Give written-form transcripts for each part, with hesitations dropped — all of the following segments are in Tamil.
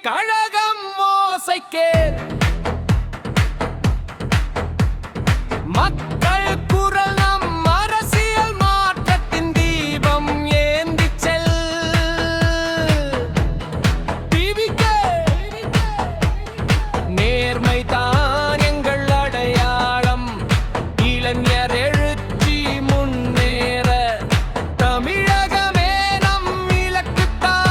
கழகம் ஓசைக்கே மக்கள் குரல் நம் அரசியல் மாற்றத்தின் தீபம் ஏந்தி செல். டிவிக்கே நேர்மைதான் எங்கள் அடையாளம். இளைஞர் எழுச்சி முன்னேற தமிழகமே நம் இலக்குத்தான்.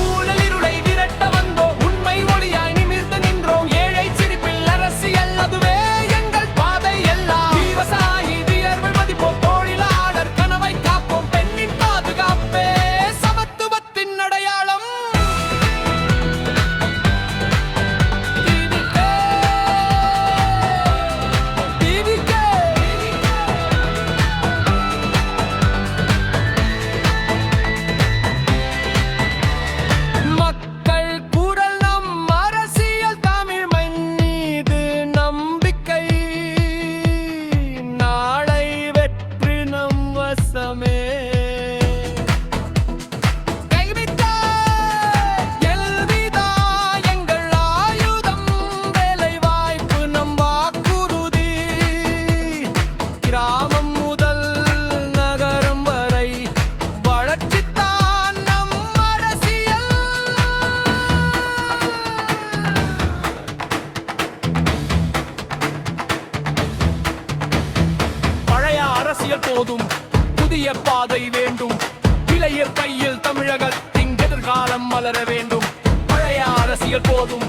ஊழலிருளை விரட்ட வந்தோம், உண்மை ஒளியாய் நிமிர்ந்து நின்றோம். ஏழை சிரிப்பில் அரசியல், அதுவே எங்கள் பாதை எல்லாம். விவசாயி வியர்வை மதிப்போம், தொழிலாளர் கனவை காப்போம். பெண்ணின் பாதுகாப்பே சமத்துவத்தின் அடையாளம். மக்கள் குரல் நம் அரசியல், தமிழ் மண் மீது நம்பிக்கை. நாளை வெற்றி நம் வசமே. எல்விதா எங்கள் ஆயுதம், வேலைவாய்ப்பு நம் வாக்குறுதி. கிராமம் முதல் நகரம் வரை வளர்ச்சித்தான் நம் அரசியல். பழைய அரசியல் போதும், புதிய பாதை வேண்டும். இளையர் கையில் தமிழகத்தின் எதிர்காலம் மலர வேண்டும். பழைய அரசியல் போதும்,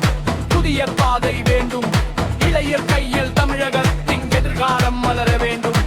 புதிய பாதை வேண்டும். இளையர் கையில் தமிழகத்தின் எதிர்காலம் மலர வேண்டும்.